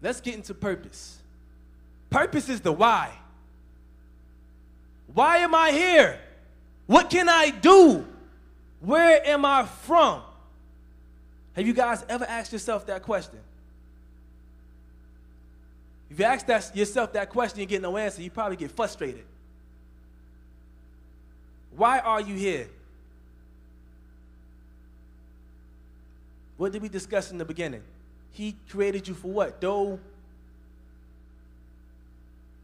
Let's get into purpose. Purpose is the why. Why am I here? What can I do? Where am I from? Have you guys ever asked yourself that question? If you ask yourself that question and get no answer, you probably get frustrated. Why are you here? What did we discuss in the beginning? He created you for what? Though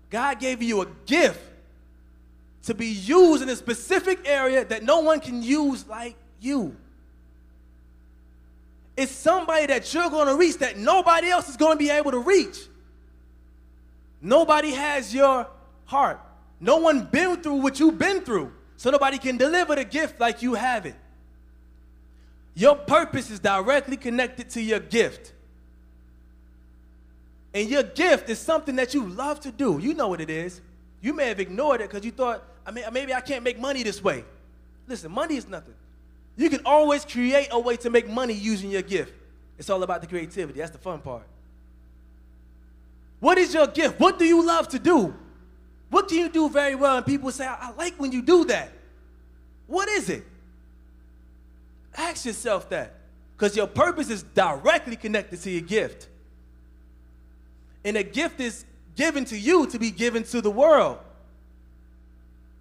God gave you a gift to be used in a specific area that no one can use like you. It's somebody that you're going to reach that nobody else is going to be able to reach. Nobody has your heart. No one been through what you've been through, so nobody can deliver the gift like you have it. Your purpose is directly connected to your gift. And your gift is something that you love to do. You know what it is. You may have ignored it because you thought, maybe I can't make money this way. Listen, money is nothing. You can always create a way to make money using your gift. It's all about the creativity. That's the fun part. What is your gift? What do you love to do? What do you do very well? And people say, I like when you do that. What is it? Ask yourself that. Because your purpose is directly connected to your gift. And a gift is given to you to be given to the world.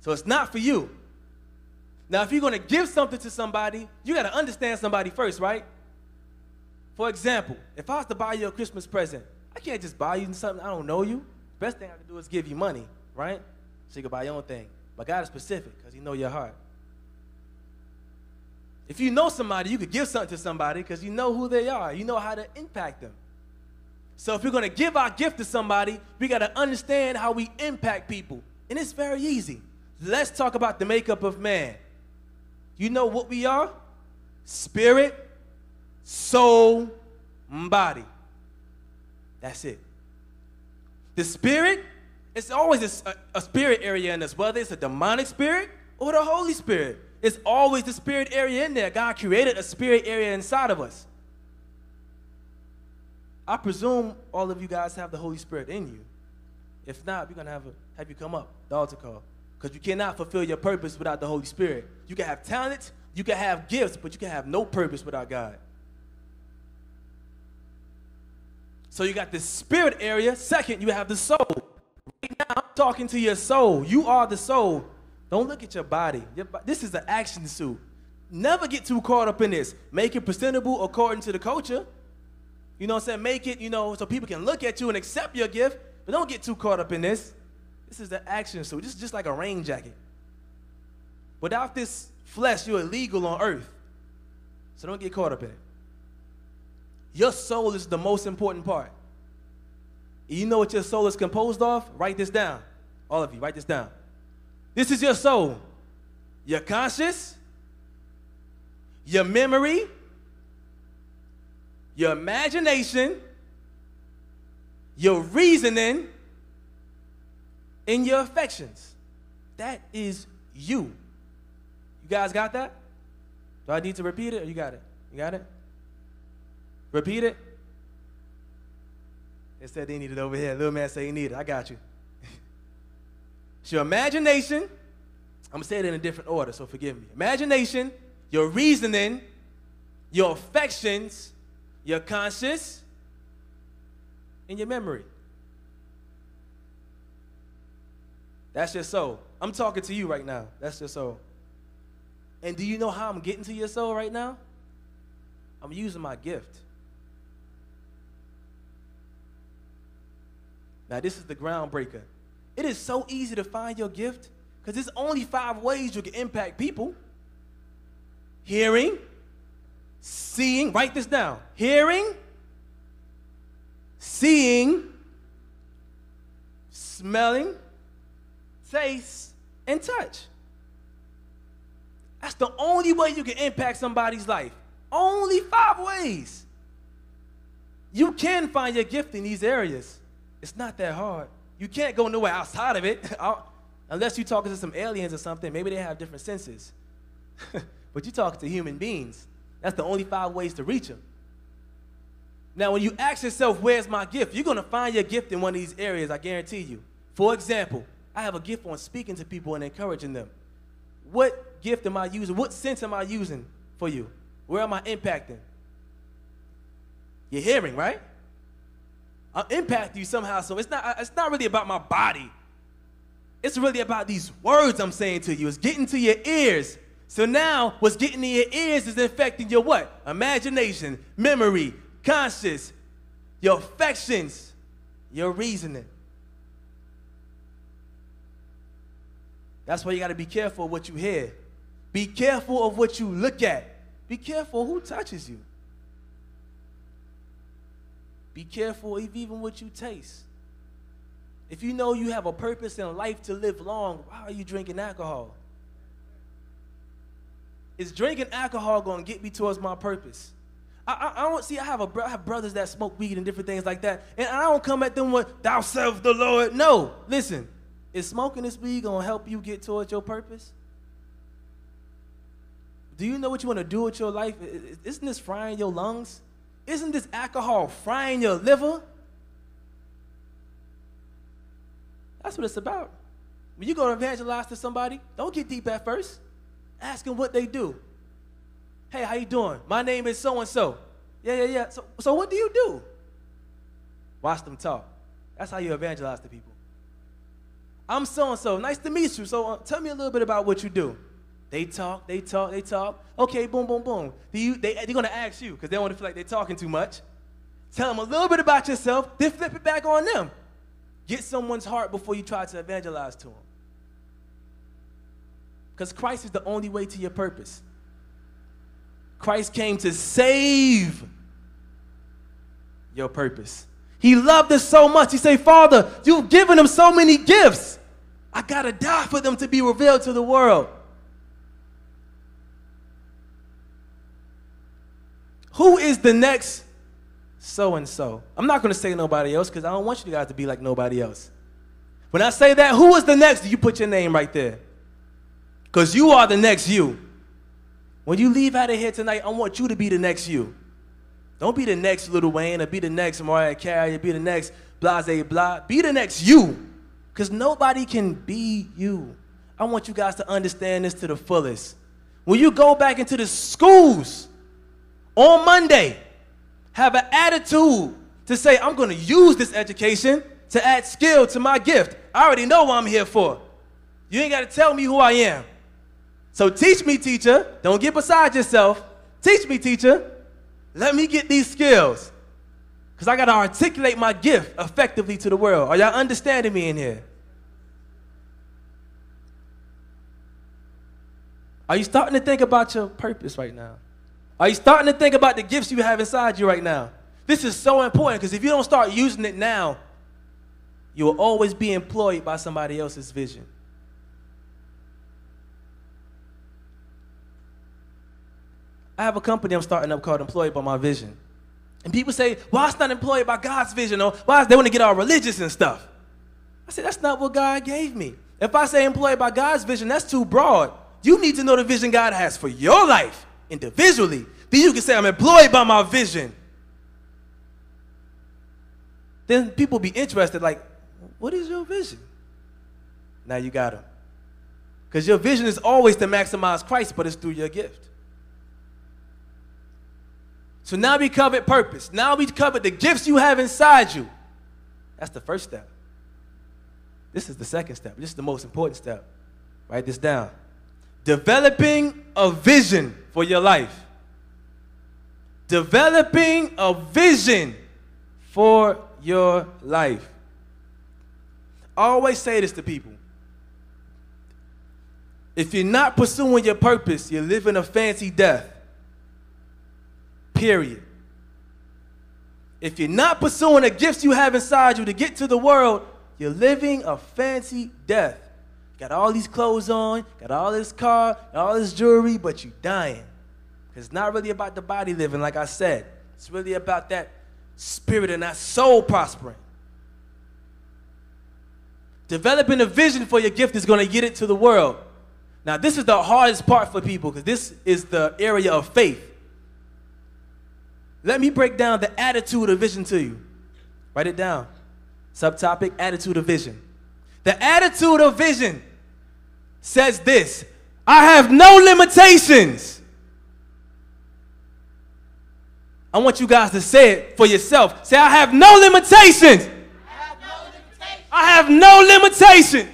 So it's not for you. Now, if you're going to give something to somebody, you got to understand somebody first, right? For example, if I was to buy you a Christmas present, I can't just buy you something I don't know you. The best thing I can do is give you money, right? So you can buy your own thing. But God is specific because he knows your heart. If you know somebody, you could give something to somebody because you know who they are. You know how to impact them. So if we're going to give our gift to somebody, we got to understand how we impact people. And it's very easy. Let's talk about the makeup of man. You know what we are? Spirit, soul, body. That's it. The spirit, it's always a spirit area in us, whether it's a demonic spirit or the Holy Spirit. It's always the spirit area in there. God created a spirit area inside of us. I presume all of you guys have the Holy Spirit in you. If not, we're going to have you come up, the altar call. Because you cannot fulfill your purpose without the Holy Spirit. You can have talents, you can have gifts, but you can have no purpose without God. So you got the spirit area. Second, you have the soul. Right now, I'm talking to your soul. You are the soul. Don't look at your body. This is an action suit. Never get too caught up in this. Make it presentable according to the culture. You know what I'm saying? Make it, so people can look at you and accept your gift, but don't get too caught up in this. This is the action suit. This is just like a rain jacket. Without this flesh, you're illegal on earth. So don't get caught up in it. Your soul is the most important part. You know what your soul is composed of? Write this down. All of you, write this down. This is your soul. Your conscious, your memory, your imagination, your reasoning, and your affections. That is you. You guys got that? Do I need to repeat it or you got it? You got it? Repeat it. They said they need it over here. Little man said he need it. I got you. It's your imagination. I'm going to say it in a different order, so forgive me. Imagination, your reasoning, your affections, your conscience, and your memory. That's your soul. I'm talking to you right now. That's your soul. And do you know how I'm getting to your soul right now? I'm using my gift. Now, this is the groundbreaker. It is so easy to find your gift because there's only 5 ways you can impact people. Hearing, seeing, write this down. Hearing, seeing, smelling, taste, and touch. That's the only way you can impact somebody's life. Only 5 ways. You can find your gift in these areas. It's not that hard. You can't go nowhere outside of it. Unless you're talking to some aliens or something. Maybe they have different senses. But you're talking to human beings. That's the only 5 ways to reach them. Now, when you ask yourself, where's my gift? You're going to find your gift in one of these areas, I guarantee you. For example, I have a gift on speaking to people and encouraging them. What gift am I using? What sense am I using for you? Where am I impacting? You're hearing, right? I'm impacting you somehow, so it's not really about my body. It's really about these words I'm saying to you. It's getting to your ears. So now, what's getting to your ears is affecting your what? Imagination, memory, conscious, your affections, your reasoning. That's why you got to be careful of what you hear. Be careful of what you look at. Be careful who touches you. Be careful of even what you taste. If you know you have a purpose in life to live long, why are you drinking alcohol? Is drinking alcohol going to get me towards my purpose? I don't see, I have brothers that smoke weed and different things like that, and I don't come at them with, thou serve the Lord. No, listen, is smoking this weed going to help you get towards your purpose? Do you know what you want to do with your life? Isn't this frying your lungs? Isn't this alcohol frying your liver? That's what it's about. When you go to evangelize to somebody, don't get deep at first. Ask them what they do. Hey, how you doing? My name is so-and-so. Yeah. So what do you do? Watch them talk. That's how you evangelize to people. I'm so-and-so. Nice to meet you. So tell me a little bit about what you do. They talk. Okay, boom, boom, boom. They're going to ask you because they don't want to feel like they're talking too much. Tell them a little bit about yourself, then flip it back on them. Get someone's heart before you try to evangelize to them. Because Christ is the only way to your purpose. Christ came to save your purpose. He loved us so much. He said, Father, you've given him so many gifts. I got to die for them to be revealed to the world. Who is the next so-and-so? I'm not going to say nobody else because I don't want you guys to be like nobody else. When I say that, who is the next? You put your name right there. Because you are the next you. When you leave out of here tonight, I want you to be the next you. Don't be the next Lil Wayne or be the next Mariah Carey or be the next blase blah. Be the next you. Because nobody can be you. I want you guys to understand this to the fullest. When you go back into the schools on Monday, have an attitude to say, I'm going to use this education to add skill to my gift. I already know what I'm here for. You ain't got to tell me who I am. So teach me, teacher. Don't get beside yourself. Teach me, teacher. Let me get these skills. Because I got to articulate my gift effectively to the world. Are y'all understanding me in here? Are you starting to think about your purpose right now? Are you starting to think about the gifts you have inside you right now? This is so important because if you don't start using it now, you will always be employed by somebody else's vision. I have a company I'm starting up called Employed by My Vision. And people say, well, it's not employed by God's vision, or why they want to get all religious and stuff. I said, that's not what God gave me. If I say employed by God's vision, that's too broad. You need to know the vision God has for your life individually. Then you can say, I'm employed by my vision. Then people be interested, like, what is your vision? Now you got them. Because your vision is always to maximize Christ, but it's through your gift. So now we covered purpose. Now we covered the gifts you have inside you. That's the first step. This is the second step. This is the most important step. Write this down. Developing a vision for your life. Developing a vision for your life. I always say this to people. If you're not pursuing your purpose, you're living a fancy death. Period. If you're not pursuing the gifts you have inside you to get to the world, you're living a fancy death. Got all these clothes on, got all this car, got all this jewelry, but you're dying. It's not really about the body living, like I said. It's really about that spirit and that soul prospering. Developing a vision for your gift is going to get it to the world. Now, this is the hardest part for people because this is the area of faith. Let me break down the attitude of vision to you. Write it down. Subtopic, attitude of vision. The attitude of vision says this: I have no limitations. I want you guys to say it for yourself. Say, I have no limitations. I have no limitations.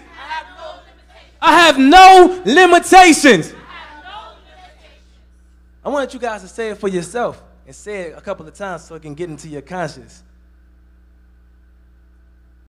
I have no limitations. I want you guys to say it for yourself and say it a couple of times so it can get into your conscience.